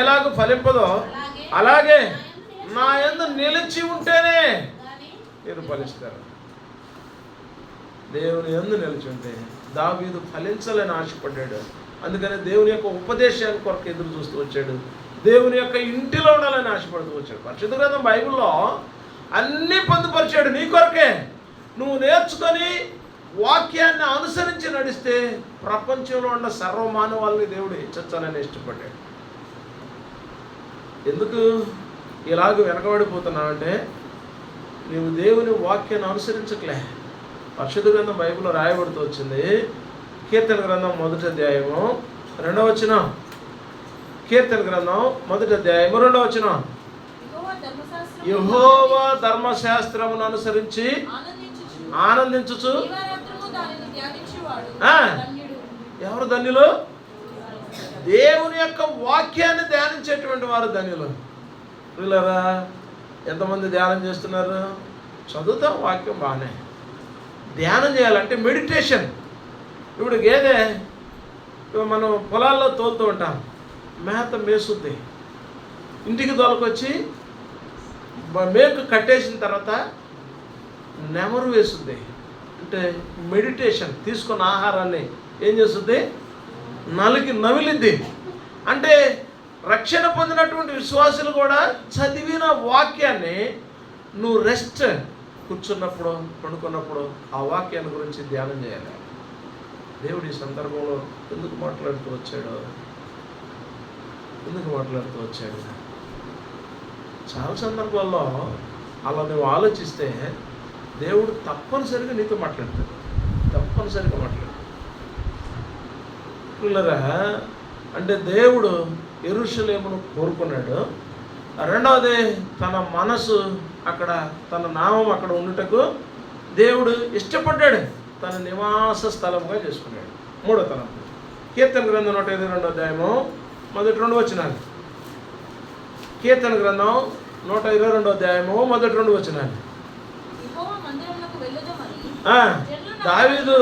ఎలాగ ఫలింపదో అలాగే నా యందు నిలిచి ఉంటేనే మీరు ఫలిస్తారు. దేవుని యందు నిలిచి ఉంటే దావీదు ఫలించాలని ఆశపడ్డాడు. అందుకని దేవుని యొక్క ఉపదేశాన్ని కొరకు ఎదురు చూస్తూ వచ్చాడు. దేవుని యొక్క ఇంటిలో ఉండాలని ఆశపడుతూ వచ్చాడు. పరిశుద్ధ గ్రంథం బైబిల్లో అన్నీ పొందుపరిచాడు నీ కొరకే. నువ్వు నేర్చుకొని వాక్యాన్ని అనుసరించి నడిస్తే ప్రపంచంలో ఉన్న సర్వమానవాళ్ళని దేవుడు హెచ్చరించాలని ఇష్టపడ్డాడు. ఎందుకు ఇలాగ వెనకబడిపోతున్నావంటే నీవు దేవుని వాక్యాన్ని అనుసరించట్లే. పరిశుద్ధ గ్రంథం బైబిల్లో రాయబడుతూ వచ్చింది. కీర్తన గ్రంథం 1వ అధ్యాయము 2వ వచనం. కీర్తన గ్రంథం 1వ అధ్యాయము 2వ వచనం. యెహోవా ధర్మశాస్త్రమును అనుసరించి ఆనందించుచు. ఎవరు ధన్యులు? దేవుని యొక్క వాక్యాన్ని ధ్యానించేటువంటి వారు ధన్యులు. వీళ్ళరా ఎంతమంది ధ్యానం చేస్తున్నారు? చదువుతాం వాక్యం బాగానే, ధ్యానం చేయాలంటే మెడిటేషన్. ఇప్పుడు గేదె మనం పొలాల్లో తోలుతూ ఉంటాం, మేత మేసుద్ది, ఇంటికి తోలుకొచ్చి మేకు కట్టేసిన తర్వాత నెమరు వేస్తుంది. అంటే మెడిటేషన్. తీసుకున్న ఆహారాన్ని ఏం చేస్తుంది? నమిలిద్ది. అంటే రక్షణ పొందినటువంటి విశ్వాసులు కూడా చదివిన వాక్యాన్ని నువ్వు రెస్ట్ కూర్చున్నప్పుడు పడుకున్నప్పుడు ఆ వాక్యాన్ని గురించి ధ్యానం చేయాలి. దేవుడు ఈ సందర్భంలో ఎందుకు మాట్లాడుతూ వచ్చాడు? చాలా సందర్భాల్లో అలా నువ్వు ఆలోచిస్తే దేవుడు తప్పనిసరిగా నీతో మాట్లాడతాడు. పిల్లరా, అంటే దేవుడు యెరూషలేమును కోరుకున్నాడు. రెండవది తన మనసు అక్కడ, తన నామం అక్కడ ఉండుటకు దేవుడు ఇష్టపడ్డాడు. తన నివాస స్థలంగా చేసుకున్నాడు. 3వ తలంపు. కీర్తన గ్రంథం 122వ అధ్యాయము 1-2 వచనాలు. కీర్తన గ్రంథం 122వ అధ్యాయము 1-2 వచనాలు. దావీదు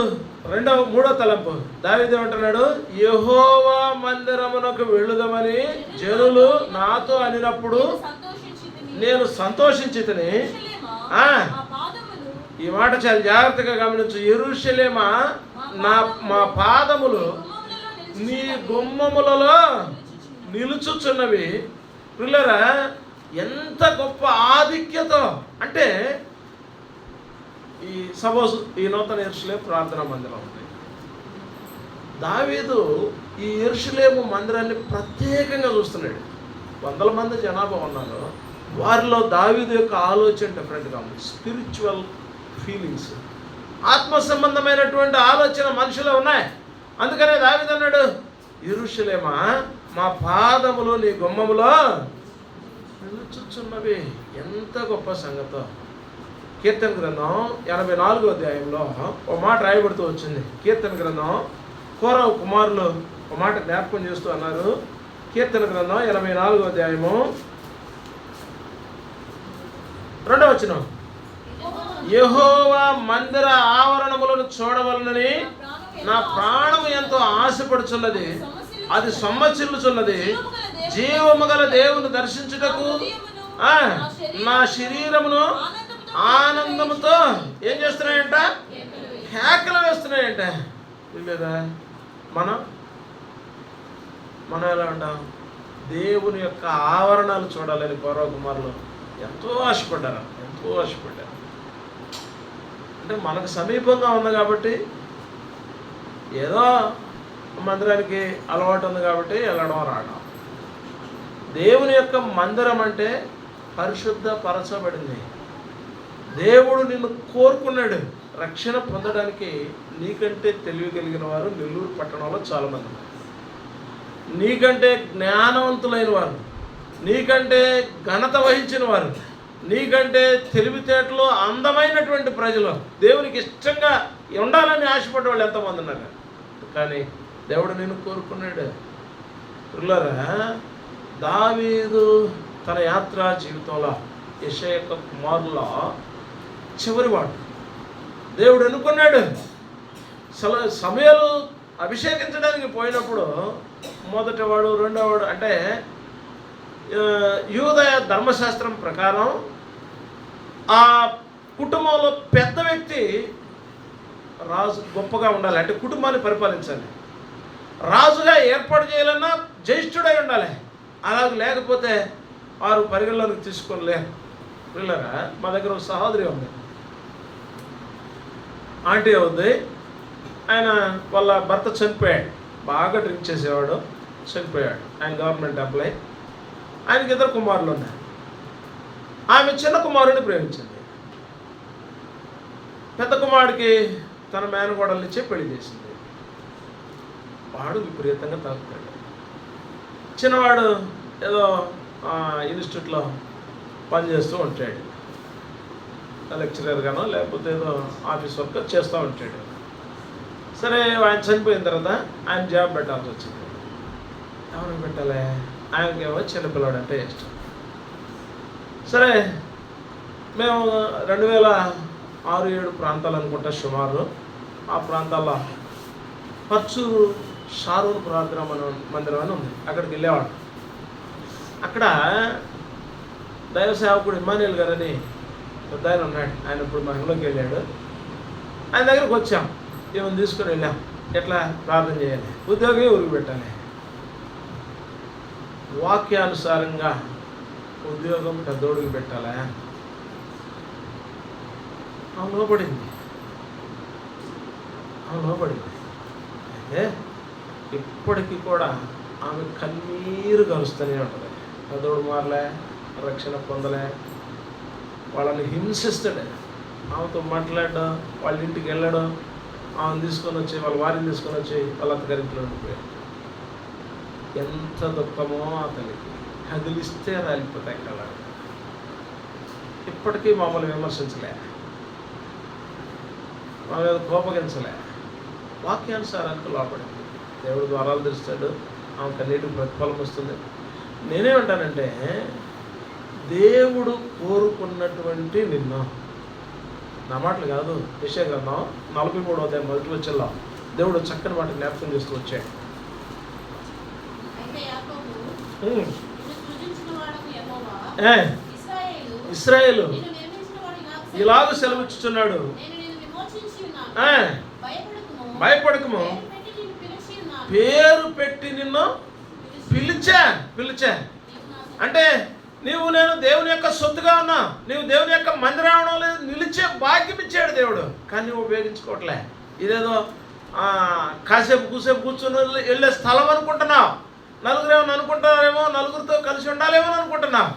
3వ తలంపు. దావీదు ఏమంటున్నాడు? యెహోవా మందిరమునకు వెళ్ళుదామని జనులు నాతో అనినప్పుడు నేను సంతోషించితిని. ఈ మాట చాలా జాగ్రత్తగా గమనించు. యెరూషలేమా, మా పాదములు నీ గుమ్మములలో నిలుచుచున్నవి. పిల్లరా, ఎంత గొప్ప ఆధిక్యత అంటే ఈ నూతన యెరూషలేము ప్రార్థనా మందిరం ఉంది. దావీదు ఈ యెరూషలేము మందిరాన్ని ప్రత్యేకంగా చూస్తున్నాడు. 100 మంది జనాభా ఉన్నారు. వారిలో దావీదు యొక్క ఆలోచన డిఫరెంట్గా ఉంది. స్పిరిచువల్ ఫీలింగ్స్, ఆత్మ సంబంధమైనటువంటి ఆలోచన మనుషులు ఉన్నాయి. అందుకనే దావీదు అన్నాడు, యెరూషలేమా, మా పాదములు నీ గుమ్మములో నిలుచుచున్నవి. ఎంత గొప్ప సంగతో. కీర్తన గ్రంథం 84వ అధ్యాయంలో ఒక మాట రాయబడుతూ వచ్చింది. కీర్తన గ్రంథం కోరవ కుమారులు ఒక మాట జ్ఞాపకం చేస్తూ అన్నారు. కీర్తన గ్రంథం 84వ అధ్యాయము 2వ వచనం. యెహోవా మందిర ఆవరణములను చూడవలనని నా ప్రాణము ఎంతో ఆశపడుచున్నది. అది సొమ్మసిల్లుచున్నది. జీవము గల దేవుని దర్శించుటకు నా శరీరమును ఆనందముతో ఏం చేస్తున్నాయంట? కేకలు వేస్తున్నాయంట. లేదా మనం ఎలా ఉంటాం? దేవుని యొక్క ఆవరణాలు చూడాలని పౌరకుమారులు ఎంతో ఆశపడ్డారు. అంటే మనకు సమీపంగా ఉంది కాబట్టి, ఏదో మందిరానికి అలవాటు ఉంది కాబట్టి వెళ్ళడం రావడం. దేవుని యొక్క మందిరం అంటే పరిశుద్ధపరచబడింది. దేవుడు నిన్ను కోరుకున్నాడు. రక్షణ పొందడానికి నీకంటే తెలివి కలిగిన వారు నెల్లూరు పట్టణంలో చాలామంది ఉన్నారు. నీకంటే జ్ఞానవంతులైన వారు, నీకంటే ఘనత వహించిన వారు, నీకంటే తెలివితేటలు అందమైనటువంటి ప్రజలు, దేవునికి ఇష్టంగా ఉండాలని ఆశపడే వాళ్ళు ఎంతోమంది ఉన్నారు. కానీ దేవుడు నిన్ను కోరుకున్నాడు. పిల్లరా, దావీదు తన యాత్రా జీవితంలో యెషయా యొక్క కుమారుల చివరివాడు. దేవుడు అనుకున్నాడు. సమయాలు అభిషేకించడానికి పోయినప్పుడు మొదటివాడు, రెండోవాడు అంటే యూదయ ధర్మశాస్త్రం ప్రకారం ఆ కుటుంబంలో పెద్ద వ్యక్తి రాజు గొప్పగా ఉండాలి, అంటే కుటుంబాన్ని పరిపాలించాలి. రాజుగా ఏర్పాటు చేయాలన్నా జ్యేష్ఠుడై ఉండాలి. అలాగ లేకపోతే వారు పరిగణలోకి తీసుకోలేరు. పిల్లరా, మా దగ్గర ఒక సహోదరి ఉంది, ఆంటీ అవుద్ది. ఆయన వాళ్ళ భర్త చనిపోయాడు, బాగా డ్రింక్ చేసేవాడు, చనిపోయాడు. ఆయన గవర్నమెంట్ ఎంప్లాయ్. ఆయనకి 2 కుమారులు ఉన్నారు. ఆమె చిన్న కుమారుడిని ప్రేమించింది. పెద్ద కుమారుడికి తన మేనగోడల్ని ఇచ్చే పెళ్లి చేసింది. వాడు విపరీతంగా తాగుతాడు. చిన్నవాడు ఏదో ఇన్స్టిట్యూట్లో పనిచేస్తూ ఉంటాడు, లెక్చరర్గానో లేకపోతే ఏదో ఆఫీస్ వర్క్ చేస్తూ ఉంటాడు. సరే, ఆయన చనిపోయిన తర్వాత ఆయన జాబ్ పెట్టాల్సి వచ్చింది. ఎవరికి పెట్టాలి? ఆయనకేమో చిన్నపిల్లాడు అంటే ఇష్టం. సరే, మేము 2006-7 ప్రాంతాలు అనుకుంటా సుమారు, ఆ ప్రాంతాల్లో పర్చూరు షారూన్ ప్రార్థన మందిరం అని ఉంది, అక్కడికి వెళ్ళేవాడు. అక్కడ దైవ సేవకుడు ఇమ్మానుయేల్ గారని పెద్ద ఆయన ఉన్నాడు. ఆయన ఇప్పుడు మహిళలోకి వెళ్ళాడు. ఆయన దగ్గరకు వచ్చాం, ఏమైనా తీసుకొని వెళ్ళాం. ఎట్లా ప్రార్థన చేయాలి, ఉద్యోగం ఊరికి పెట్టాలి, వాక్యానుసారంగా ఉద్యోగం పెద్దోడికి పెట్టాలా. ఆమె లోపడింది. అయితే ఇప్పటికీ కూడా ఆమె కన్నీరు కలుస్తూనే ఉంటుంది. పెద్దోడు మారలే, రక్షణ పొందలే, వాళ్ళని హింసిస్తాడు. ఆమెతో మాట్లాడడం, వాళ్ళ ఇంటికి వెళ్ళడం, ఆమెను తీసుకొని వచ్చి వాళ్ళ వారిని తీసుకొని వచ్చి వాళ్ళ అత్తగారింట్లో ఉండిపోయాడు. ఎంత దుఃఖమో ఆ తల్లికి, కదిలిస్తే రాలిపోతాయి కళ. ఇప్పటికీ మమ్మల్ని విమర్శించలే, మా మీద కోపగించలే, వాక్యానుసారానికి లోపడింది. దేవుడు ద్వారాలు తెరుస్తాడు, ఆమె కన్నీటికి ప్రతిఫలం వస్తుంది. నేనేమంటానంటే, దేవుడు కోరుకున్నటువంటి నిన్ను, నా మాటలు కాదు, యెషయా గ్రంథం 43వ అధ్యాయం 1వ వచనంలో దేవుడు చక్కని మాట జ్ఞాపకం చేస్తూ వచ్చాడు. ఇశ్రాయేలు ఇలాగ సెలవిచ్చుచున్నాడు, భయపడకము, పేరు పెట్టి నిన్ను పిలిచా. అంటే నేను దేవుని యొక్క సొత్తుగా ఉన్నా, నీవు దేవుని యొక్క మందిరంలో నిలిచే భాగ్యం ఇచ్చాడు దేవుడు. కానీ నువ్వు ఉపయోగించుకోవట్లే. ఇదేదో కాసేపు కూర్చొని వెళ్ళే స్థలం అనుకుంటున్నావు. నలుగురేమో అనుకుంటారేమో, నలుగురితో కలిసి ఉండాలేమో అనుకుంటున్నావు.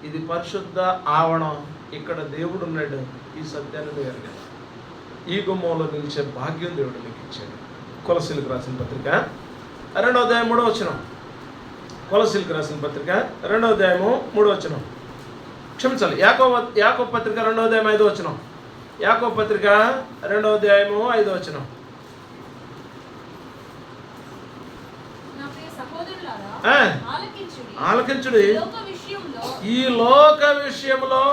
ఇది పరిశుద్ధ ఆవరణం, ఇక్కడ దేవుడు ఉన్నాడు. ఈ సత్యాన్ని ఎరగాలి. ఈ గుమ్మంలో నిలిచే భాగ్యం దేవుడు నీకు ఇచ్చాడు. కొలసీలకు రాసిన పత్రిక 2వ అధ్యాయం 3వ వచనం. కొలసీలకు రాసిన పత్రిక 2వ అధ్యాయము 3వ వచనం. క్షమించాలి, యాకోబు పత్రిక 2వ అధ్యాయం 5వ వచనం. యాకోబు పత్రిక 2వ అధ్యాయము 5వ వచనం. ఆలకించుడి, ఈ లోక విషయంలో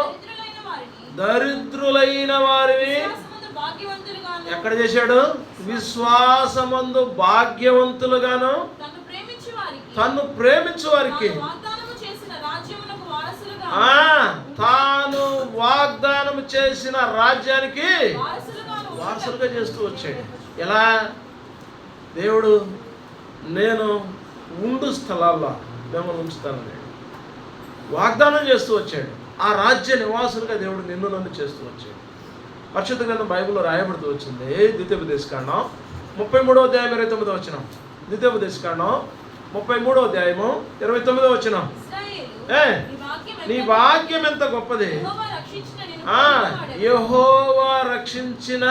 దరిద్రులైన వారిని ఎక్కడ చేశాడు? విశ్వాసమందు భాగ్యవంతులుగాను తను ప్రేమించు వారికి తాను వాగ్దానం చేసిన రాజ్యానికి వారసులుగా చేస్తూ వచ్చాడు. ఎలా? దేవుడు నేను ఉండు స్థలాల్లో మిమ్మల్ని ఉంచుతానని వాగ్దానం చేస్తూ వచ్చాడు. ఆ రాజ్య నివాసులుగా దేవుడు నిన్ను నన్ను చేస్తూ వచ్చాడు. పరిశుద్ధ గ్రంథం బైబిల్లో రాయబడుతూ వచ్చింది. ద్వితీయోపదేశకాండం 33వ అధ్యాయం 29వ వచనం. ద్వితీయోపదేశకాండం 33వ అధ్యాయము 29వ వచనం. నీ భాగ్యం ఎంత గొప్పది! యెహోవా రక్షించిన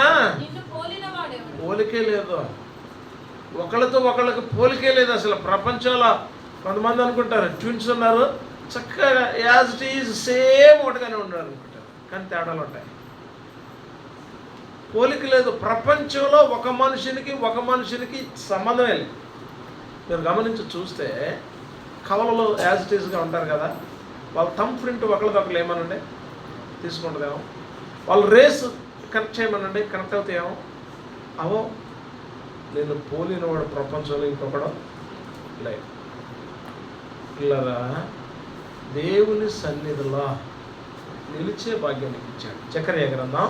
పోలికే లేదు. ఒకళ్ళతో ఒకళ్ళకి పోలికే లేదు అసలు. ప్రపంచంలో కొంతమంది అనుకుంటారు ట్విన్స్ ఉన్నారు, చక్కగా యాజ్ ఇట్ ఈజ్ సేమ్ ఒకటిగానే ఉన్నారు అనుకుంటారు, కానీ తేడాలు ఉంటాయి. పోలిక లేదు. ప్రపంచంలో ఒక మనిషినికి సంబంధమే లేదు. మీరు గమనించి చూస్తే కవలలో యాజ్ ఇట్ ఈజ్గా ఉంటారు కదా, వాళ్ళ థంబ్ ప్రింట్ ఒకళ్ళదొకళ్ళు ఏమనండి తీసుకుంటుందేమో, వాళ్ళ రేస్ కనెక్ట్ చేయమనండి కనెక్ట్ అవుతాయేమో. అవో నేను పోలినవాడు ప్రపంచంలో ఇంకొకడు లేదు. పిల్లరా, దేవుని సన్నిధిలో నిలిచే భాగ్యాన్ని ఇచ్చాడు. జకర్యా గ్రంథం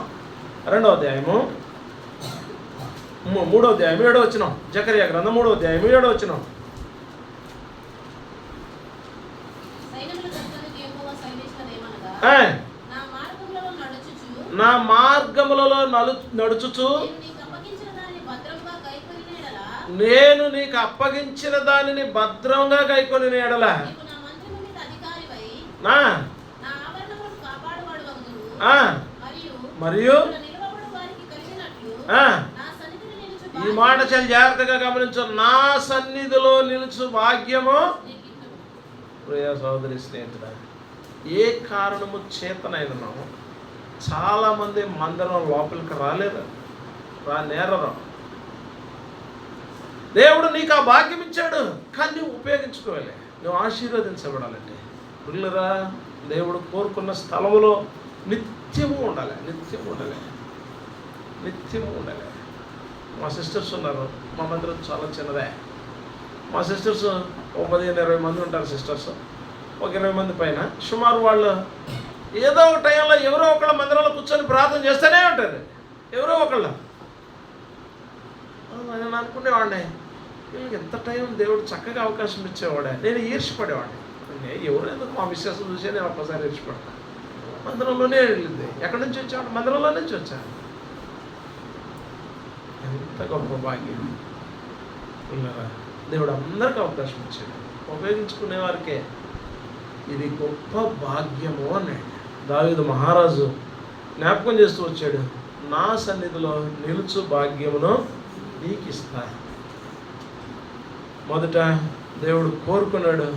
2వ అధ్యాయము 3వ అధ్యాయం 7వ వచనం. జకర్యా గ్రంథం 3వ అధ్యాయం 7వ వచనం. నా మార్గములలో నడుచుచు నేను నీకు అప్పగించిన దానిని భద్రంగా గైకొని ఎడల మరియు ఈ మాట చాలా జాగ్రత్తగా గమనించు. నా సన్నిధిలో నిలుచు భాగ్యము. ప్రియ సోదరి స్నేహితుడా, ఏ కారణము చేతనైనా చాలామంది మందిరం లోపలికి నేరరు. దేవుడు నీకు ఆ భాగ్యం ఇచ్చాడు, కానీ నువ్వు ఉపయోగించుకోవాలి. నువ్వు ఆశీర్వదించబడాలంటే పిల్లరా, దేవుడు కోరుకున్న స్థలంలో నిత్యము ఉండాలి. మా సిస్టర్స్ ఉన్నారు. మా మందిరం చాలా చిన్నదే. మా సిస్టర్స్ 15-20 మంది ఉంటారు. సిస్టర్స్ ఒక 20 మంది పైన సుమారు. వాళ్ళు ఏదో ఒక టైంలో ఎవరో ఒకళ్ళ మందిరంలో కూర్చొని ప్రార్థన చేస్తూనే ఉంటారు. ఎవరో ఒకళ్ళ. నేను అనుకునేవాడిని, ఎంత టైం దేవుడు చక్కగా అవకాశం ఇచ్చేవాడే. నేను ఈర్ష్యపడేవాడిని. ఎవరు ఎందుకు మా మిస్సెస్ చూసే నేను ఒక్కసారి ఈర్ష్యపడతాను. మందిరంలోనే వెళ్ళింది. ఎక్కడి నుంచి వచ్చాడు? మందిరంలో నుంచి వచ్చాను. ఎంత గొప్ప భాగ్యం ఉన్నారా. దేవుడు అందరికీ అవకాశం ఇచ్చాడు. ఉపయోగించుకునే వారికే ఇది గొప్ప భాగ్యము అన్నాడు. దావీదు మహారాజు జ్ఞాపకం చేస్తూ వచ్చాడు, నా సన్నిధిలో నిలుచు భాగ్యమును నీకు ఇస్తా. మొదట దేవుడు కోరుకున్నాడు,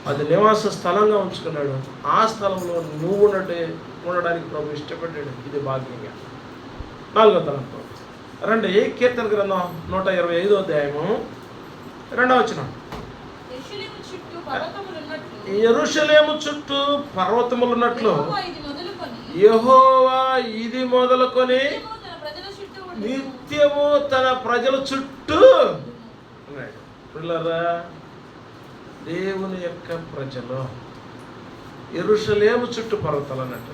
అది నివాస స్థలంగా ఉంచుకున్నాడు. ఆ స్థలంలో నువ్వు ఉండడానికి ప్రభు ఇష్టపడ్డాడు. ఇది భాగ్యంగా. 4వ తలంపు రండి. కీర్తన గ్రంథం 125వ అధ్యాయము 2వ వచనం. యెరూషలేము చుట్టూ పర్వతములున్నట్లు యెహోవా ఇది మొదలుకొని నిత్యము తన ప్రజల చుట్టూ ఉన్నాడు. పిల్లరా, దేవుని యొక్క ప్రజలు యెరూషలేము చుట్టూ పర్వతాలు అన్నట్టు.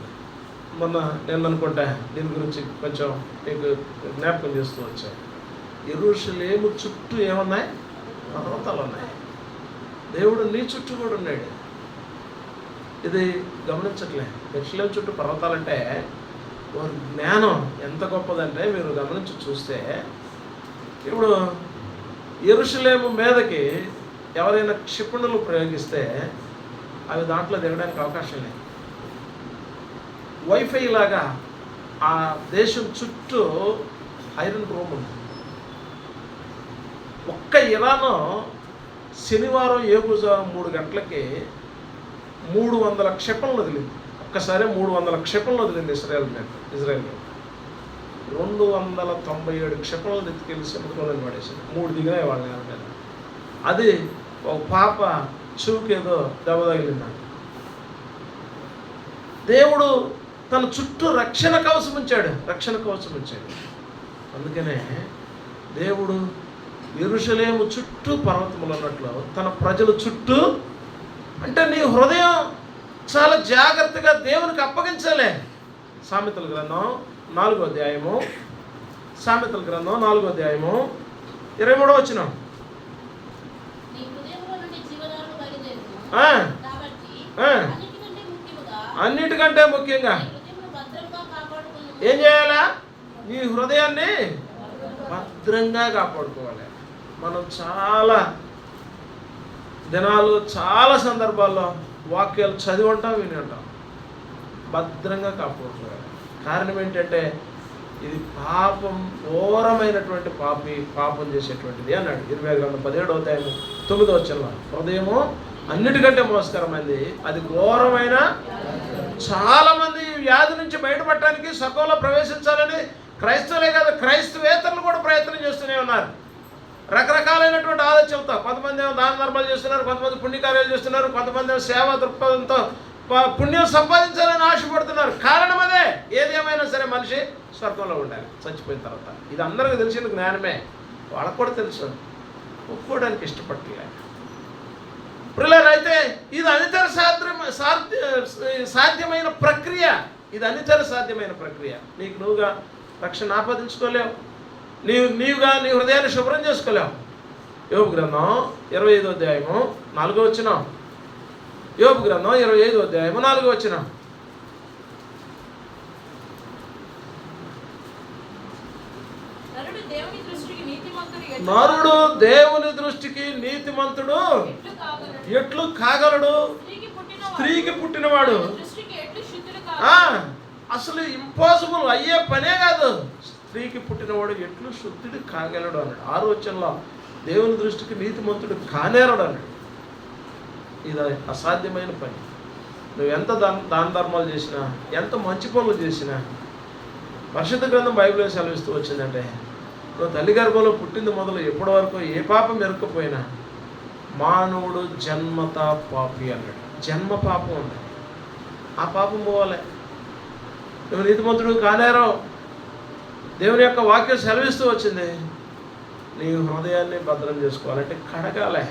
నేను అనుకుంటా దీని గురించి కొంచెం మీకు జ్ఞాపకం చేస్తూ వచ్చాను. యెరూషలేము చుట్టూ ఏమున్నాయి? పర్వతాలు ఉన్నాయి. దేవుడు నీ చుట్టూ కూడా ఉన్నాడు. ఇది గమనించట్లే. యెరూషలేము చుట్టూ పర్వతాలంటే వారి జ్ఞానం ఎంత గొప్పదంటే మీరు గమనించి చూస్తే, ఇప్పుడు యెరూషలేము మీదకి ఎవరైనా క్షిపణులు ప్రయోగిస్తే అవి దాంట్లో దిగడానికి అవకాశం లేదు. వైఫై లాగా ఆ దేశం చుట్టూ ఐరన్ రూమ్ ఉంది. ఒక్క ఇరాను శనివారం ఏగుజాము 3 గంటలకి 300 క్షిపణులు వదిలింది. ఒక్కసారి 300 క్షిపణులు వదిలింది ఇజ్రాయెల్ మీద. 297 క్షిపణులు ఎత్తుకెళ్ళి సముద్రంలో పడేసింది. 3 దిగినాయి వాళ్ళ నేల మీద. అది ఒక పాప చూకేదో దెబ్బ తగిలిందంట. దేవుడు తన చుట్టూ రక్షణ కవచం ఉంచాడు. అందుకనే దేవుడు యెరూషలేము చుట్టూ పర్వతములు అన్నట్లు తన ప్రజల చుట్టూ, అంటే నీ హృదయం చాలా జాగ్రత్తగా దేవునికి అప్పగించాలి. సామెతల గ్రంథం 4వ అధ్యాయము 23వ వచనం. అన్నిటికంటే ముఖ్యంగా ఏం చేయాలా? నీ హృదయాన్ని భద్రంగా కాపాడుకోవాలి. మనం చాలా దినాలు చాలా సందర్భాల్లో వాక్యాలు చదివి ఉంటాం, విని ఉంటాం. భద్రంగా కాపాడుకోవాలి. కారణం ఏంటంటే ఇది ఘోరమైనటువంటి పాపం చేసేటువంటిది అన్నాడు. 17వ అధ్యాయం 9వ వచనంలో. హృదయము అన్నిటికంటే మోసకరమైనది, అది ఘోరమైన. చాలామంది ఈ వ్యాధి నుంచి బయటపడటానికి సర్గంలో ప్రవేశించాలని క్రైస్తవులే కాదు క్రైస్తవేతరులు కూడా ప్రయత్నం చేస్తూనే ఉన్నారు. రకరకాలైనటువంటి ఆలోచనతో కొంతమంది ఏమో దాన ధర్మాలు చేస్తున్నారు, కొంతమంది పుణ్యకార్యాలు చేస్తున్నారు, కొంతమంది ఏమో సేవా దృక్పథంతో పుణ్యం సంపాదించాలని ఆశపడుతున్నారు. కారణం అదే. ఏది ఏమైనా సరే మనిషి స్వర్గంలో ఉండాలి చచ్చిపోయిన తర్వాత. ఇది అందరికీ తెలిసిన జ్ఞానమే. వాళ్ళకు కూడా తెలుసు, ఒప్పుకోవడానికి ఇష్టపడలే. ప్రియులారా, అయితే ఇది అనితర సాధ్యమైన ప్రక్రియ, ఇది అనితర సాధ్యమైన ప్రక్రియ. నీకు నువ్వుగా రక్షణ ఆపాదించుకోలేవు, నీవుగా నీ హృదయాన్ని శుభ్రం చేసుకోలేవు. యోబు గ్రంథం 25వ అధ్యాయము 4వ వచనం. యోబు గ్రంథం 25వ అధ్యాయము 4వ వచనం. నరుడు దేవుని దృష్టికి నీతిమంతుడు ఎట్లు కాగలడు? స్త్రీకి పుట్టినవాడు అసలు ఇంపాసిబుల్ అయ్యే పనే కాదు. స్త్రీకి పుట్టినవాడు ఎట్లు శుద్ధుడు కాగలడు అన్నాడు. 6వ వచనంలో దేవుని దృష్టికి నీతిమంతుడు కానేరడు అన్నాడు. ఇది అసాధ్యమైన పని. నువ్వు ఎంత దాన ధర్మాలు చేసినా, ఎంత మంచి పనులు చేసినా, పరిశుద్ధ గ్రంథం బైబిల్లో సెలవిస్తూ వచ్చిందంటే, నువ్వు తల్లి గర్భంలో పుట్టింది మొదలు ఎప్పటి వరకు ఏ పాపం ఎరుక్కపోయినా మానవుడు జన్మత పాపి అన్నాడు. జన్మ పాపం ఉంది, ఆ పాపం పోవాలి. నువ్వు నీతిమంతుడు కానేరో. దేవుని యొక్క వాక్యం సెలవిస్తూ వచ్చింది, నీ హృదయాన్ని భద్రం చేసుకోవాలంటే కడగాలే,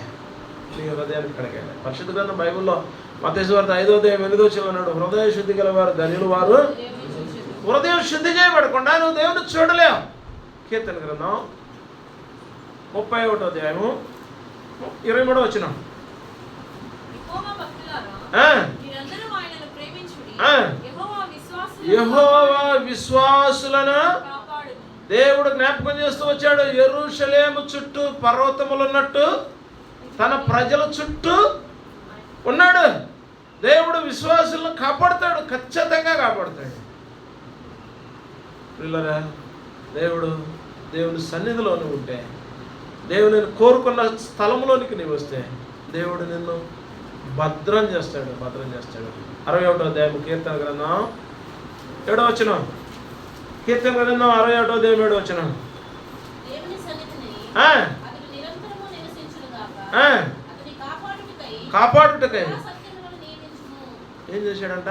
నీ హృదయాన్ని కడగాలి. పరిశుద్ధ గ్రంథం బైబిల్లో మత్తయి సువార్త 5వ అధ్యాయం 8వ వచనం అన్నాడు, హృదయ శుద్ధి గలవారు ధన్యులు వారు. హృదయం శుద్ధి చేయబడకుండా నువ్వు దేవుని చూడలేవు. కీర్తన గ్రంథం 31వ అధ్యాయము 23వ వచనం. యెహోవా విశ్వాసులను దేవుడు జ్ఞాపకం చేస్తూ వచ్చాడు. యెరూషలేము చుట్టూ పర్వతములు ఉన్నట్టు తన ప్రజల చుట్టూ ఉన్నాడు. దేవుడు విశ్వాసులను కాపాడుతాడు, ఖచ్చితంగా కాపాడుతాడు. పిల్లరా, దేవుని సన్నిధిలోని ఉంటే, దేవుని కోరుకున్న స్థలంలోనికి నీవు వస్తే దేవుడు నిన్ను భద్రం చేస్తాడు. 61వ అధ్యాయం కీర్తన గ్రంథం 7వ వచనం. కీర్తన గ్రంథం 61వ అధ్యాయం 7వ వచనం. కాపాడుటకై ఏం చేశాడంట?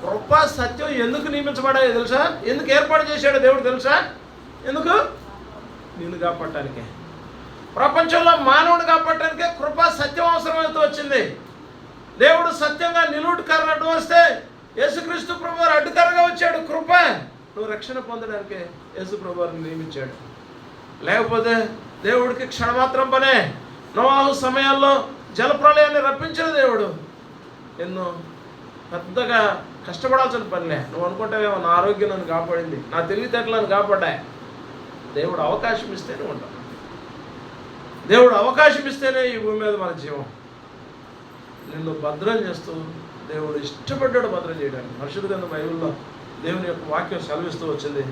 కృపా సత్యం ఎందుకు నియమించబడాయో తెలుసా? ఎందుకు ఏర్పాటు చేశాడో దేవుడు తెలుసా? ఎందుకు? నిన్ను కాపాడటానికే. ప్రపంచంలో మానవుని కాపాడటానికే కృపా సత్యం అవసరమైతే వచ్చింది. దేవుడు సత్యంగా నిలువుటకర్ర అడ్డు వస్తే యేసుక్రీస్తు ప్రభువారు అడ్డుకరగా వచ్చాడు. కృప నువ్వు రక్షణ పొందడానికే యేసు ప్రభువారిని నియమించాడు. లేకపోతే దేవుడికి క్షణమాత్రం పనే. నోవాహు సమయాల్లో జలప్రళయాన్ని రప్పించిన దేవుడు ఎన్నో పెద్దగా కష్టపడాల్సిన పనిలే. నువ్వు అనుకుంటావేమో నా ఆరోగ్యం నన్ను కాపాడింది, నా తెలివితేటలను కాపాడా. దేవుడు అవకాశం ఇస్తేనే ఉంటాం. దేవుడు అవకాశం ఇస్తేనే ఈ భూమి మీద మన జీవం. నిన్ను భద్రం చేస్తూ దేవుడు ఇష్టపడ్డాడు భద్రం చేయడానికి. పరిశుద్ధ గ్రంథం బైబిల్లో దేవుని యొక్క వాక్యం సెలవిస్తూ వచ్చింది.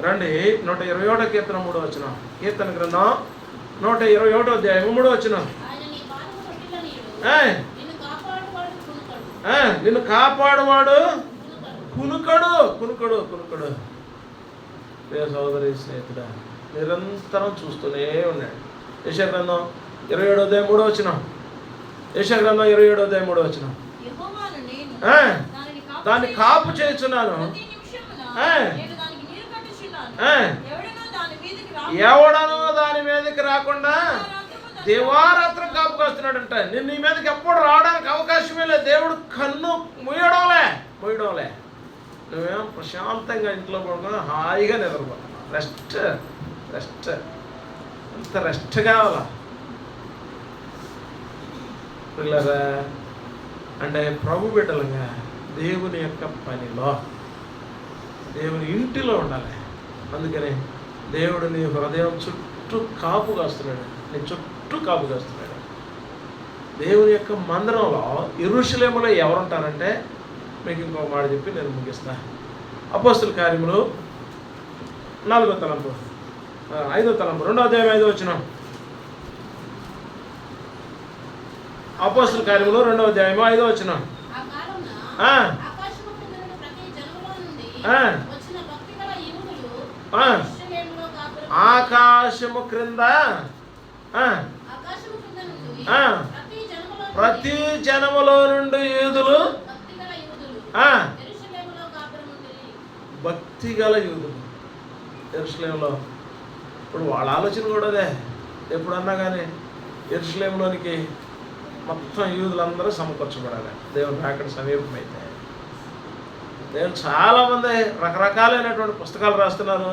రండి, 121వ కీర్తన 3వ వచనం. కీర్తన గ్రంథం 121వ అధ్యాయం 3వ వచనం. నిన్ను కాపాడువాడు కునుకడు. సోదరి స్నేహితుడా, నిరంతరం చూస్తూనే ఉన్నాడు. యెషయా గ్రంథం 27వ అధ్యాయం 3వ వచనం. యెషయా గ్రంథం 27వ అధ్యాయం 3వ వచనం. దాన్ని కాపు చేయుచున్నాను, ఎవడను దాని మీదకి రాకుండా దివారాత్రం కాపు కాస్తున్నాడంట. నిన్ను నీ మీదకి ఎప్పుడు రావడానికి అవకాశమే లేదు. దేవుడు కన్ను ముయ్యడంలే. నువ్వేమో ప్రశాంతంగా ఇంట్లో పడుకుని హాయిగా నిద్రపో. రెస్ట్ అంత రెస్ట్ కావాలా పిల్లరా? అంటే ప్రభు బిడ్డలుగా దేవుని యొక్క పనిలో, దేవుని ఇంటిలో ఉండాలి. అందుకని దేవుడు నీ హృదయం చుట్టూ కాపు కాస్తున్నాడు, నీ చుట్టూ కాపు కాస్తున్నాడు. దేవుని యొక్క మందిరంలో యెరూషలేములో ఎవరుంటారంటే, మీకు ఇంకో మాట చెప్పి నేను ముగిస్తా. అపోస్తుల కార్యములు 4వ తలంపు 5వ తలంపు 2వ అధ్యాయం 5వ వచనం. అపోస్తుల కార్యములు 2వ అధ్యాయం 5వ వచనం. ఆకాశము క్రింద ప్రతి జనములో నుండి యూదులు, భక్తి గల యూదులు యెరూషలేములో. ఇప్పుడు వాళ్ళ ఆలోచన కూడా అదే. ఎప్పుడన్నా కానీ యెరూషలేములోనికి మొత్తం యూదులందరూ సమకూర్చబడాలి దేవుని రాకడ సమీపమైతే. దేవుని చాలామంది రకరకాలైనటువంటి పుస్తకాలు రాస్తున్నారు.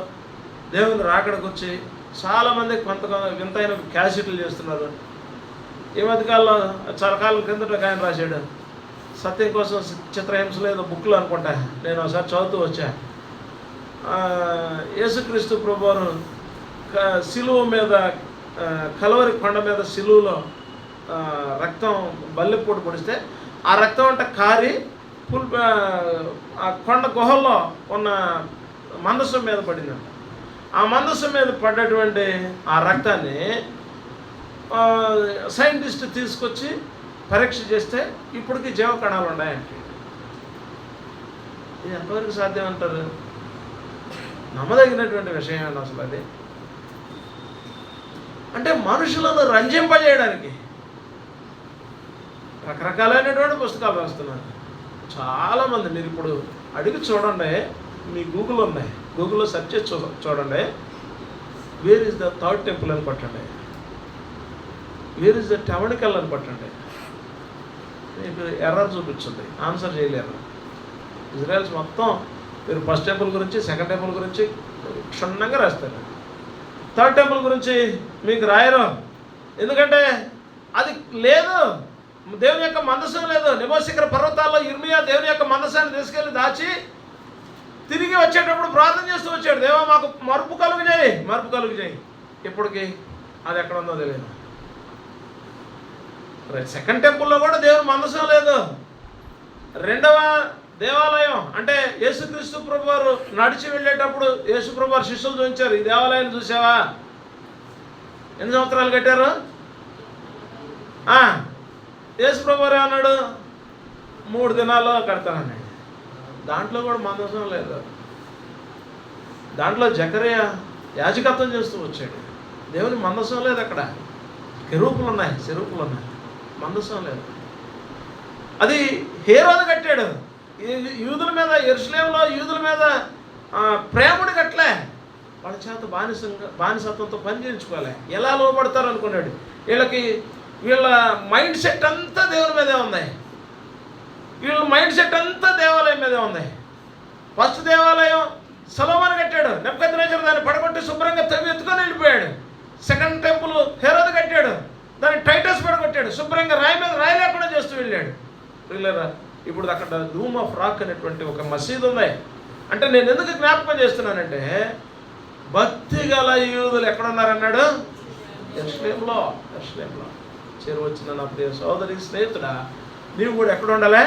దేవుని రాకడకు వచ్చి చాలామంది కొంత వింతైన క్యాసెట్లు చేస్తున్నారు. ఈ మధ్యకాలంలో చాలా కాలం కిందట ఆయన రాశాడు, సత్యం కోసం చిత్రహింసలు ఏదో బుక్లు అనుకుంటా, నేను ఒకసారి చదువుతూ వచ్చా. యేసుక్రీస్తు ప్రభువారు సిలువ మీద, కలవరి కొండ మీద సిలువలో రక్తం బల్లెపోటు పొడిస్తే ఆ రక్తం అంట కారి ఆ కొండ గుహల్లో ఉన్న మందసం మీద పడిందంట. ఆ మందసం మీద పడ్డటువంటి ఆ రక్తాన్ని సైంటిస్ట్ తీసుకొచ్చి పరీక్ష చేస్తే ఇప్పటికీ జీవకణాలు ఉన్నాయంటే ఇది ఎంతవరకు సాధ్యం అంటారు? నమ్మదగినటువంటి విషయం అండి అసలు అది. అంటే మనుషులను రంజింపజేయడానికి రకరకాలైనటువంటి పుస్తకాలు రాస్తున్నారు చాలామంది. మీరు ఇప్పుడు అడిగి చూడండి, మీ గూగుల్ ఉన్నాయి, గూగుల్లో సెర్చ్ చేసి చూడండి, where is the third temple అని పట్టండి, వేర్ ఈజ్ ద టెవనికల్ అని పట్టండి, మీకు ఎర్రర్ చూపించింది, ఆన్సర్ చేయలేరు. ఇజ్రాయెల్స్ మొత్తం మీరు ఫస్ట్ టెంపుల్ గురించి, సెకండ్ టెంపుల్ గురించి క్షుణ్ణంగా రాస్తారు. థర్డ్ టెంపుల్ గురించి మీకు రాయరు, ఎందుకంటే అది లేదు, దేవుని యొక్క మందసం లేదు. నిమోశిఖర పర్వతాల్లో ఇర్మియా దేవుని యొక్క మందసాన్ని తీసుకెళ్ళి దాచి తిరిగి వచ్చేటప్పుడు ప్రార్థన చేస్తూ వచ్చాడు, దేవా మాకు మార్పు కలుగు చేయి, మార్పు కలుగు చేయి. ఇప్పటికి అది ఎక్కడ ఉందో తెలియదు. సెకండ్ టెంపుల్లో కూడా దేవుని మందసం లేదు. రెండవ దేవాలయం అంటే యేసుక్రీస్తు ప్రభు వారు నడిచి వెళ్ళేటప్పుడు యేసు ప్రభు వారు శిష్యులు చూపించారు, ఈ దేవాలయాన్ని చూసావా, ఎన్ని సంవత్సరాలు కట్టారు? యేసు ప్రభు వారు అన్నాడు 3 దినాల్లో కడతానన్నాడు. దాంట్లో కూడా మందసం లేదు. దాంట్లో జకరియా యాజకత్వం చేస్తూ వచ్చాడు, దేవుని మందసం లేదు. అక్కడ కెరూపులు ఉన్నాయి, చెరూపులు ఉన్నాయి, మందసం లేదు. అది హేరోదు కట్టాడు. యూదుల మీద, యెరూషలేములో యూదుల మీద ప్రేమని కట్టలే, వాళ్ళ చేత బానిసత్వంతో పని చేయించుకోవాలి. ఎలా లోపడతారు అనుకున్నాడు. వీళ్ళ మైండ్ సెట్ అంతా దేవుని మీదే ఉంది, వీళ్ళ మైండ్ సెట్ అంతా దేవాలయం మీదే ఉంది. ఫస్ట్ దేవాలయం సొలొమోను కట్టాడు, నెబుకద్నెజరు దాన్ని పడగొట్టి శుభ్రంగా తవ్వి ఎత్తుకొని వెళ్ళిపోయాడు. సెకండ్ టెంపుల్ హేరోదు కట్టాడు, దాన్ని టైటస్ పడగొట్టాడు, శుభ్రంగా రాయి మీద రాయి లేకుండా చేస్తూ వెళ్ళాడు. వీళ్ళరా ఇప్పుడు అక్కడ డూమ్ ఆఫ్ రాక్ అనేటువంటి ఒక మసీదు ఉంది. అంటే నేను ఎందుకు జ్ఞాపకం చేస్తున్నానంటే, భక్తి గల యూదులు ఎక్కడున్నారన్నాడు? యెరూషలేములో. చేరువచ్చిన నా ప్రియ సోదరి స్నేహితుడా, నీవు కూడా ఎక్కడ ఉండాలి?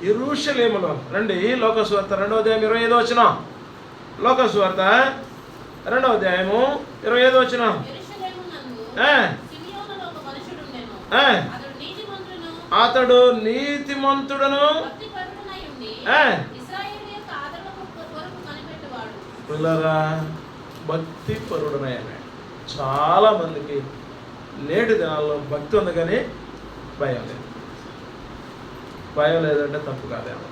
యెరూషలేములో. రండి, లోకసువార్త 2వ అధ్యాయం 25వ వచనం. లోకసువార్త 2వ అధ్యాయము 25వ వచనం. అతడు నీతిమంతుడును పిల్లరా భక్తి పరుడునయ్యాడు. చాలా మందికి నేటి దినాల్లో భక్తి ఉంది కానీ భయం లేదు. భయం లేదంటే తప్పు కాదేమో,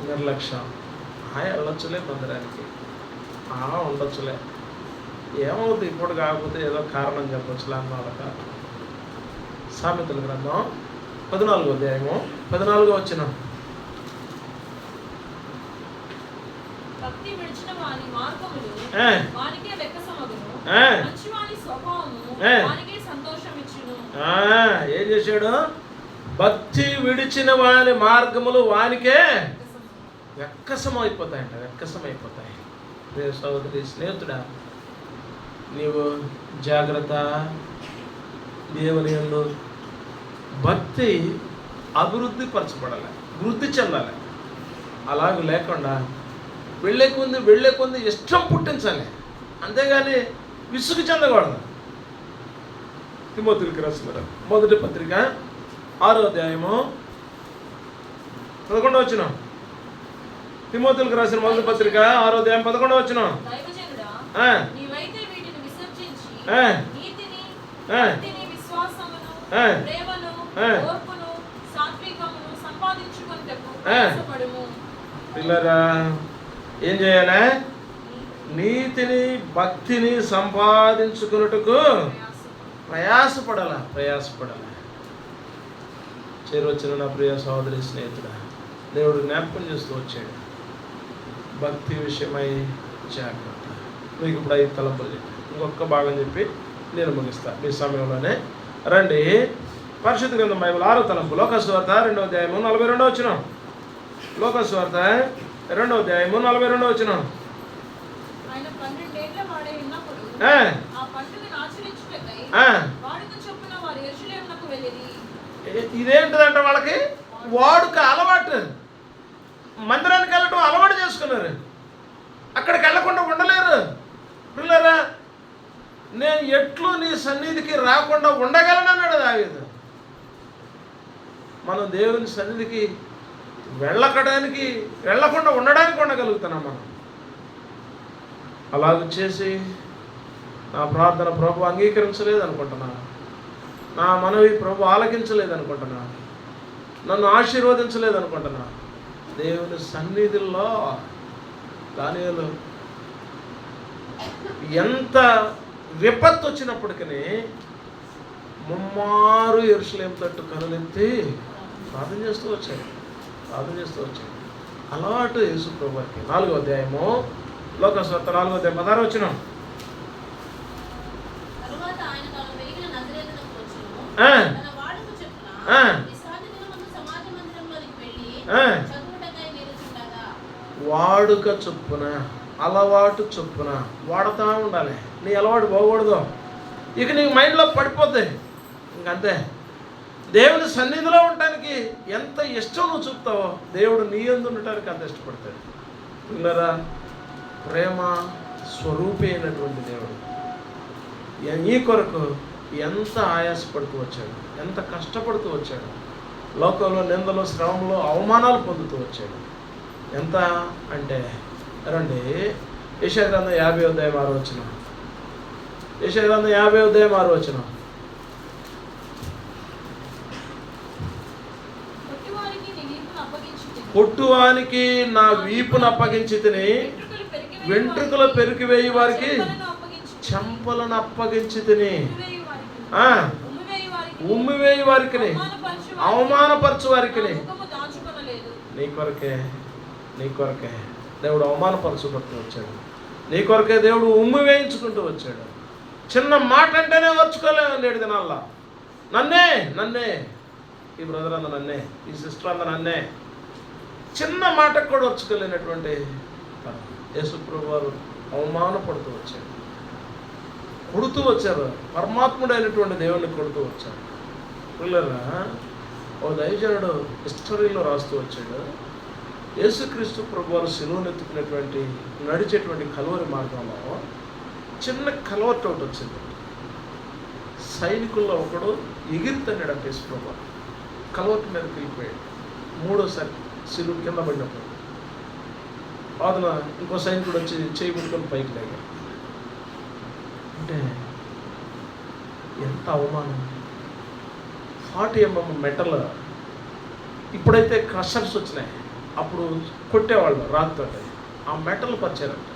నిర్లక్ష్యం. వెళ్ళొచ్చులే మందిరానికి, ఉండొచ్చులే, ఏమవుతుంది ఇప్పుడు కాకపోతే ఏదో కారణం చెప్పొచ్చులే అన్న వాళ్ళక. సామెతల గ్రంథం 14వ అధ్యాయము 14వ వచనం. ఏం చేశాడు? భక్తి విడిచిన వాని మార్గములు వానికే వెక్కసమైపోతాయంట, వెక్కసమైపోతాయి. సోదరి స్నేహితుడా, నీవు జాగ్రత్త. దేవుని యందు భక్తి అభివృద్ధి పరచబడాలి, వృద్ధి చెందాలి. అలాగ లేకుండా వెళ్ళే కొంది ఇష్టం పుట్టించాలి, అంతేగాని విసుగు చెందకూడదు. తిమోతికి రాసిన మొదటి పత్రిక 6వ అధ్యాయము 11వ వచనం. తిమోతికి రాసిన మొదటి పత్రిక 6వ అధ్యాయం 11వ వచనం. పిల్లరా ఏం చేయాలి? నీతిని భక్తిని సంపాదించుకున్నట్టుకు ప్రయాసపడాల. చేరొచ్చిన నా ప్రియ సహోదరి స్నేహితుడా, దేవుడు జ్ఞాపకం చేస్తూ వచ్చాడు, భక్తి విషయమై జాగ్రత్త. మీకు ఇప్పుడు 5 తలంపులు చెప్పి ఇంకొక భాగం చెప్పి నేను ముగిస్తాను మీ సమయంలోనే. రండి, పరిశుద్ధ గ్రంథం బైబిల్ 6వ తలంపు, లోకసువార్త 2వ అధ్యాయము 42వ వచనం. లోకసువార్త 2వ అధ్యాయము 42వ వచనం. ఇదేంటిదంటే వాళ్ళకి వాడుక అలవాటు, మందిరానికి వెళ్ళటం అలవాటు చేసుకున్నారు, అక్కడికి వెళ్ళకుండా ఉండలేరు. పిల్లరా, నేను ఎట్లు నీ సన్నిధికి రాకుండా ఉండగలనన్నాడు దావీదు. మనం దేవుని సన్నిధికి వెళ్ళకుండా ఉండడానికి ఉండగలుగుతున్నాం మనం. అలాగ చేసి నా ప్రార్థన ప్రభు అంగీకరించలేదు అనుకుంటున్నా, నా మనవి ప్రభు ఆలకించలేదు అనుకుంటున్నా, నన్ను ఆశీర్వదించలేదు అనుకుంటున్నా. దేవుని సన్నిధిలో దానియేలు ఎంత విపత్తు వచ్చినప్పటికీ ముమ్మారు యెరూషలేము తట్టు కనులెత్తి ప్రార్థన చేస్తూ వచ్చాడు. అలవాటు యేసు ప్రభువుకి. 4వ అధ్యాయము లోకసువార్త 4వ అధ్యాయం 16వ వచనం. వాడుక చొప్పున, అలవాటు చొప్పున వాడుతూ ఉండాలి. నీ అలవాటు పోకూడదు, ఇక నీకు మైండ్లో పడిపోద్ది. ఇంకంతే. దేవుని సన్నిధిలో ఉండటానికి ఎంత ఇష్టం నువ్వు చూపుతావో దేవుడు నీ యందు ఉండటానికి అంత ఇష్టపడతాడు. పిల్లరా, ప్రేమ స్వరూపి అయినటువంటి దేవుడు ఈ కొరకు ఎంత ఆయాసపడుతూ వచ్చాడు, ఎంత కష్టపడుతూ వచ్చాడు, లోకంలో నిందలు, శ్రమలు, అవమానాలు పొందుతూ వచ్చాడు. ఎంత అంటే రండి, యెషయా గ్రంథం 50వ అధ్యాయం 6వ వచనం. యెషయా గ్రంథం 50వ అధ్యాయం 6వ వచనం. పొట్టువానికి నా వీపును అప్పగించితిని, వెంట్రుకలు పెరికివేయి వారికి చెంపలను అప్పగించితిని, ఉమ్మివేయి వారికి, అవమానపరచు వారికి. నీ కొరకే దేవుడు అవమానపరచుకుంటూ వచ్చాడు. నీ కొరకే దేవుడు ఉమ్మి వేయించుకుంటూ వచ్చాడు. చిన్న మాట అంటేనే ఓర్చుకోలేము నేడు దినాల్లో. నన్నే ఈ బ్రదర్ అంద నన్నే, ఈ సిస్టర్ అంద నన్నే, చిన్న మాటకు కూడా ఓర్చుకోలేనటువంటి యేసు ప్రభు వారు అవమానపడుతూ వచ్చాడు, కొడుతూ వచ్చారు. పరమాత్ముడైనటువంటి దేవుణ్ణి కొడుతూ వచ్చారు. పిల్లరా, ఓ దైవజనుడు హిస్టరీలో రాస్తూ వచ్చాడు, యేసుక్రీస్తు ప్రభువారు సిలువను ఎత్తుకునేటువంటి నడిచేటువంటి కలువరి మార్గంలో చిన్న కలవట్ ఒకటి వచ్చింది. సైనికుల్లో ఒకడు ఎగిరితన్నాడంటే యేసు ప్రభువారు కలవట్ మీద వెళ్ళిపోయాడు. 3వసారి సిలువ కింద పడినప్పుడు అతను ఇంకో సైనికుడు వచ్చి చేయి ముట్టుకొని పైకి లేగాడు. అంటే ఎంత అవమానం. 40 mm మెటల్. ఇప్పుడైతే క్రషర్స్ వచ్చినాయి, అప్పుడు కొట్టేవాళ్ళు రాతితో. ఆ మెటల్ పరిచారంట.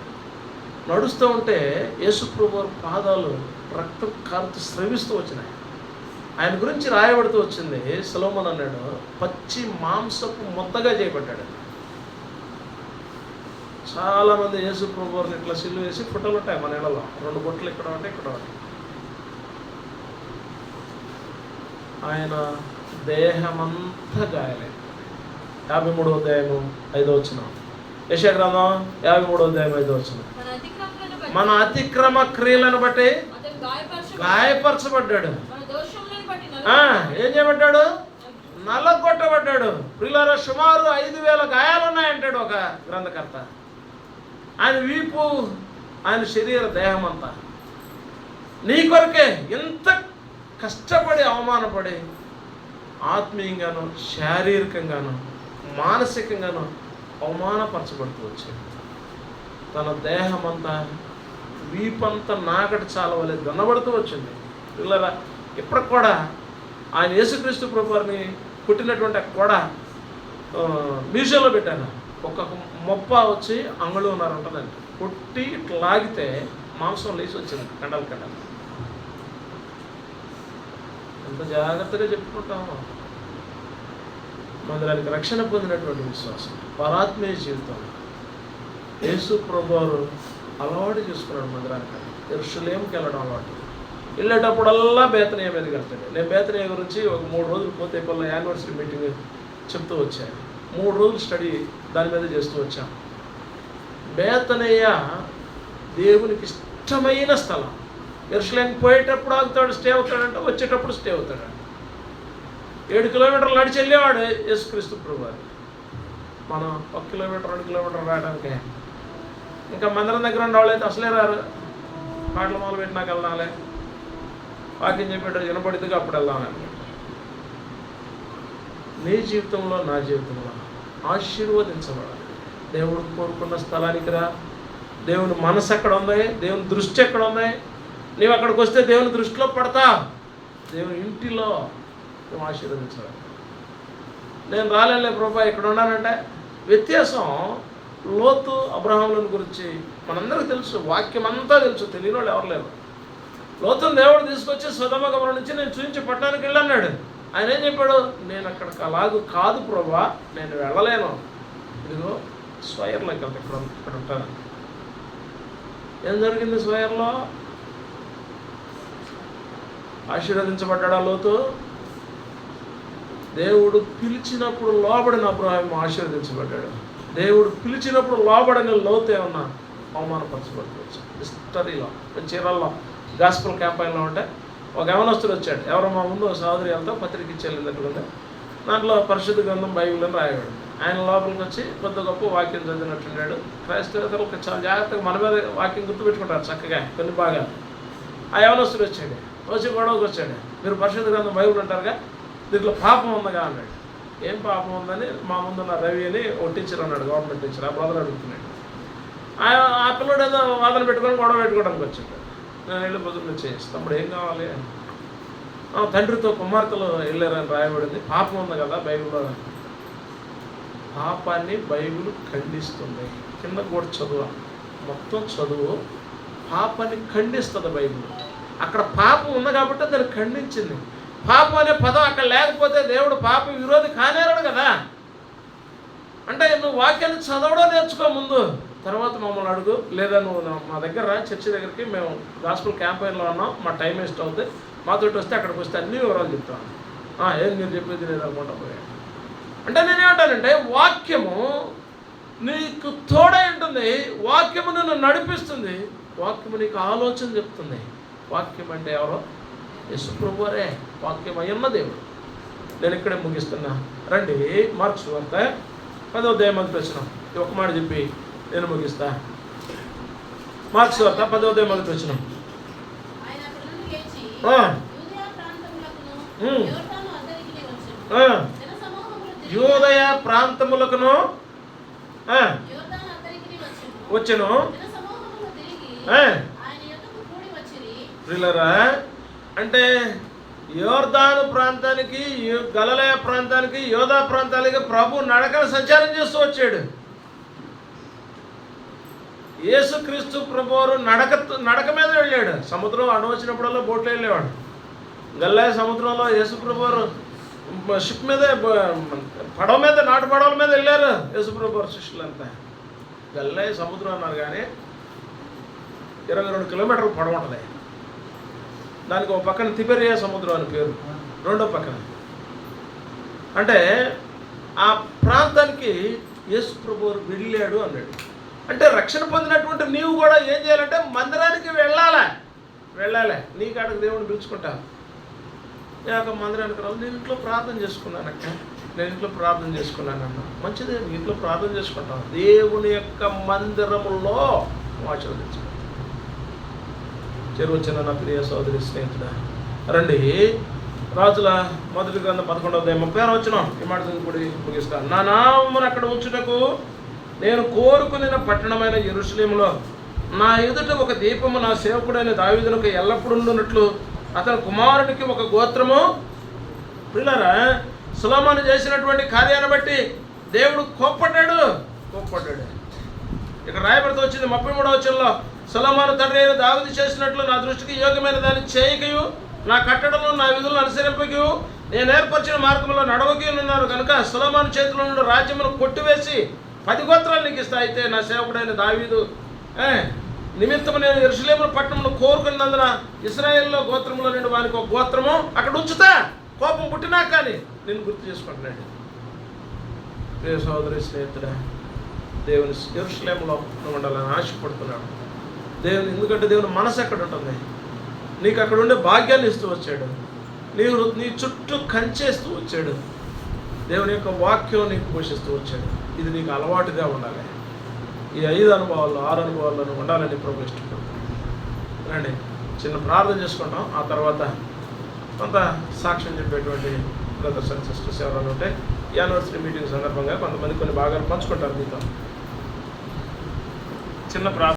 నడుస్తూ ఉంటే యేసు ప్రభు పాదాలు రక్తం కారుతూ స్రవిస్తూ వచ్చినాయి. ఆయన గురించి రాయబడుతూ వచ్చింది. సొలొమోను అన్నాడు, పచ్చి మాంసపు ముద్దగా చేయబడ్డాడు. చాలామంది యేసు ప్రభువుని ఇట్లా సిలువ వేసి ఫోటోలు ఉంటాయి మన ఇళ్ళలో, 2 బొట్లు ఇక్కడ ఉంటాయి, ఇక్కడ ఉంటాయి. ఆయన దేహమంతా గాయాలైంది. 53వ అధ్యాయము 5వ వచనం. యెషయా గ్రంథం 53వ అధ్యాయం 5వ వచనం. మన అతిక్రమ క్రియలను బట్టి గాయపరచబడ్డాడు. ఏం చేయబడ్డాడు? నల్లగొట్టబడ్డాడు. ప్రియులారా, సుమారు 5,000 గాయాలు ఉన్నాయంటాడు ఒక గ్రంథకర్త. ఆయన వీపు, ఆయన శరీర దేహం అంతా నీ కొరకే ఎంత కష్టపడి అవమానపడి ఆత్మీయంగాను, శారీరకంగాను, మానసికంగాను అవమానపరచబడుతూ వచ్చాడు. తన దేహమంతా, వీపంతా నాకటి చాలా వలె దున్నబడుతూ వచ్చింది. పిల్లరా, ఇప్పటికి కూడా ఆయన యేసుక్రీస్తు ప్రభువారిని కుట్టినటువంటి కూడా మ్యూజియంలో పెట్టాను. ఒక మొప్ప వచ్చి అంగుళంన్నర ఉంటుందండి. కొట్టి ఇట్లా లాగితే మాంసం లేచి వచ్చింది, కండలు. ఎంత జాగ్రత్తగా చెప్పుకుంటామో. మందిరానికి రక్షణ పొందినటువంటి విశ్వాసం, పరాత్మీయ జీవితం యేసు ప్రభువారు అలవాటు చేసుకున్నాడు. మందిరానికి యెరూషలేముకి వెళ్ళడం అలవాటు. వెళ్ళేటప్పుడల్లా బేతనియా మీదకి వెళ్తాడు. నేను బేతనియా గురించి ఒక 3 రోజులు పోతే పల్ల యానివర్సరీ మీటింగ్ చెప్తూ వచ్చాను. 3 రోజులు స్టడీ దాని మీద చేస్తూ వచ్చాం. బేతనియా దేవునికి ఇష్టమైన స్థలం. యెరూషలేంకి పోయేటప్పుడు ఆగుతాడు, స్టే అవుతాడంటే, వచ్చేటప్పుడు స్టే అవుతాడంట. 7 కిలోమీటర్లు నడిచి వెళ్ళేవాడు యేసుక్రీస్తు ప్రభువారు. మనం 1 కిలోమీటర్ 2 కిలోమీటర్లు రావడానికే. ఇంకా మందిరం దగ్గర ఉండేవాళ్ళు అయితే అసలే రారు. పాటలు మొదలు పెట్టినాక వెళ్దాంలే, వాక్యం చెప్పేటప్పుడు వినపడితే అప్పుడు వెళ్దామని. నీ జీవితంలో నా జీవితంలో ఆశీర్వదించబడాలి. దేవుడు కోరుకున్న స్థలానికి రా. దేవుని మనసు ఎక్కడ ఉంది, దేవుని దృష్టి ఎక్కడ ఉంది. నీవు అక్కడికి వస్తే దేవుని దృష్టిలో పడతా. దేవుని ఇంటిలో నువ్వు ఆశీర్వదించాలి. నేను రాలేలే ప్రభా ఇక్కడ ఉన్నానంటే వ్యత్యాసం. లోతు అబ్రహాములను గురించి మనందరికీ తెలుసు, వాక్యం అంతా తెలుసు, తెలియని వాళ్ళు ఎవరు లేరు. లోతును దేవుడు తీసుకొచ్చి సొదొమ గొమొర్రా నుంచి నేను చూపించి పట్టణానికి వెళ్ళన్నాడు. ఆయన ఏం చెప్పాడు? నేను అక్కడికి అలాగూ కాదు ప్రభా, నేను వెళ్ళలేను. ఇదిగో స్వైర్లోకి వెళ్తా, ఇక్కడ ఉంటాను. ఏం జరిగింది స్వైర్లో? ఆశీర్వదించబడ్డా లోతు. దేవుడు పిలిచినప్పుడు లోబడిన అబ్రహాము ఆశీర్వదించబడ్డాడు. దేవుడు పిలిచినప్పుడు లోబడిన లోతు ఏమన్నా అవమానపరచబడుకోవచ్చు. హిస్టరీలో చీరల్లో గాస్పుల్ క్యాంపైన్లో ఉంటే ఒక యవనస్తుడు వచ్చాడు. ఎవరో మా ముందు ఒక సహోదరి వెళ్తా పత్రిక ఇచ్చి వెళ్ళినట్లుంది. దాంట్లో పరిశుద్ధ గ్రంథం బైబిల్ అని రాయబడి ఆయన లోపలికి వచ్చి కొద్ది గొప్ప వాక్యం చదివినట్టున్నాడు. క్రైస్తవులకు చాలా జాగ్రత్తగా మన మీద వాక్యం గుర్తుపెట్టుకుంటారు చక్కగా కొన్ని బాగా. ఆ యవనస్తుడు వచ్చాడు, వచ్చి గొడవకు వచ్చాడు. మీరు పరిశుద్ధ గ్రంథం బైబిల్ అంటారుగా, దీంట్లో పాపం ఉందగా అన్నాడు. ఏం పాపం ఉందని మా ముందున్న రవి అని ఓ టీచర్ అన్నాడు, గవర్నమెంట్ టీచర్. ఆ బ్రదర్ అడుగుతున్నాడు. ఆ పిల్లడు ఏదో వాదన పెట్టుకొని గొడవ పెట్టుకోవడానికి వచ్చాడు. నేను వెళ్ళి బుద్ధులు చేసి తమ్ముడు ఏం కావాలి? తండ్రితో కుమార్తెలు వెళ్ళారని రాయబడింది, పాపం ఉంది కదా బైబిల్లో. పాపాన్ని బైబిల్ ఖండిస్తుంది. కింద కూడా చదువు, మొత్తం చదువు. పాపాన్ని ఖండిస్తుంది బైబిల్. అక్కడ పాపం ఉంది కాబట్టి దాన్ని ఖండించింది. పాపం అనే పదం అక్కడ లేకపోతే దేవుడు పాప విరోధి కానేరాడు కదా. అంటే నువ్వు వాక్యాన్ని చదవడం నేర్చుకో ముందు, తర్వాత మమ్మల్ని అడుగు. లేదా నువ్వు మా దగ్గర రా, చర్చి దగ్గరికి. మేము గాస్పుల్ క్యాంపైన్లో ఉన్నాం, మా టైం వేస్ట్ అవుతుంది. మాతోటి వస్తే అక్కడికి వస్తే అన్ని వివరాలు చెప్తాను. ఏం మీరు చెప్పేది లేదు అనుకుంటా పోయాడు. అంటే నేనేమంటానంటే వాక్యము నీకు తోడై ఉంటుంది, వాక్యము నిన్ను నడిపిస్తుంది, వాక్యము నీకు ఆలోచన చెప్తుంది. వాక్యం అంటే ఎవరో? యేసు ప్రభువారే వాక్యం అయ్యున్న దేవుడు. నేను ఇక్కడే ముగిస్తున్నా. రండి మార్క్స్ వార్త 10వ అధ్యాయం మొదటి వచనం. ఒక మాట చెప్పి నేను ముగిస్తా. మార్క్స్ వార్త 10వ అధ్యాయం మొదటి వచనం. యూదయ ప్రాంతములకును వచ్చెను. ప్రియులారా, అంటే యోర్దాను ప్రాంతానికి, గలిలయ ప్రాంతానికి, యోధా ప్రాంతానికి ప్రభు నడకన సంచారం చేస్తూ వచ్చాడు. యేసుక్రీస్తు ప్రభువారు నడక మీద వెళ్ళాడు. సముద్రం అడవచ్చినప్పుడల్లా బోట్లో వెళ్ళేవాడు. గలిలయ సముద్రంలో యేసు ప్రభువారు షిప్ మీద, పడవ మీద, నాటు పడవల మీద వెళ్ళారు యేసు ప్రభువారు శిష్యులంతా. గలిలయ సముద్రం అన్నారు కానీ 22 కిలోమీటర్లు పడవ ఉంటుంది. దానికి ఒక పక్కన తిబెరియా సముద్రం అని పేరు, రెండో పక్కన. అంటే ఆ ప్రాంతానికి యేసు ప్రభువారు వెళ్ళాడు అన్నాడు. అంటే రక్షణ పొందినటువంటి నీవు కూడా ఏం చేయాలంటే మందిరానికి వెళ్ళాలి. నీ కాడికి దేవుడిని పిలుచుకుంటా. నేను మందిరానికి రావాలి, నేను ఇంట్లో ప్రార్థన చేసుకున్నానక్క, నేను ఇంట్లో ప్రార్థన చేసుకున్నానన్నా. మంచిదే, నీ ఇంట్లో ప్రార్థన చేసుకుంటాను. దేవుని యొక్క మందిరములో ఆశీర్వదించు. చేరువచ్చిన నా ప్రియ సోదరి స్నేహితుడా, రండి రాజుల మొదటి గ్రంథం 11వ అధ్యాయం 36వ వచనం. ఈ మాట కూడా ముగిస్తాను. నా నామమును అక్కడ ఉంచుటకు నేను కోరుకున్న పట్టణమైన యెరూషలేములో నా ఎదుట ఒక దీపము నా సేవకుడైన దావీదునకు ఎల్లప్పుడూ ఉన్నట్లు అతని కుమారునికి ఒక గోత్రము. ప్రియులారా, సొలొమోను చేసినటువంటి కార్యాన్ని బట్టి దేవుడు కోప్పడ్డాడు. ఇక్కడ రాయబడితే వచ్చింది 33వ వచనంలో, సొలొమోను తండ్రి అయిన దావీదు చేసినట్లు నా దృష్టికి యోగ్యమైన దాన్ని చేయకయు నా కట్టడలను నా విధులను అనుసరింపకి నేను ఏర్పరిచిన మార్గంలో నడవకి ఉన్నారు కనుక సొలొమోను చేతిలో నుండి రాజ్యమును కొట్టివేసి 10 గోత్రాలు నీకు ఇస్తా. అయితే నా సేవకుడైన దావీదు నిమిత్తము నేను యెరూషలేము పట్టణంలో కోరుకున్నందున ఇశ్రాయేల్లో గోత్రంలో నుండి వానికి ఒక గోత్రము అక్కడ ఉంచుతా, కోపం పుట్టినా కానీ నేను గుర్తు చేసుకుంటున్నాడు. ప్రియ సోదరి స్నేహితుడా, దేవుని యెరూషలేములో ఉండాలని ఆశపడుతున్నాడు దేవుని. ఎందుకంటే దేవుని మనసు ఎక్కడ ఉంటుంది, నీకు అక్కడ ఉండే భాగ్యాన్ని ఇస్తూ వచ్చాడు, నీ చుట్టూ కంచేస్తూ వచ్చాడు, దేవుని యొక్క వాక్యం నీకు పోషిస్తూ వచ్చాడు. ఇది నీకు అలవాటుగా ఉండాలి. ఈ 5 అనుభవాల్లో 6 అనుభవాల్లో ఉండాలని ప్రభు ఇష్టపడుతున్నాడు. రండి చిన్న ప్రార్థన చేసుకుంటాం. ఆ తర్వాత కొంత సాక్ష్యం చెప్పేటువంటి బ్రదర్స్ అండ్ సిస్టర్స్ ఎవరైనా ఉంటే ఈ యానివర్సరీ మీటింగ్ సందర్భంగా కొంతమంది కొన్ని భాగాలు పంచుకుంటారు మీతో. చిన్న ప్రార్థన.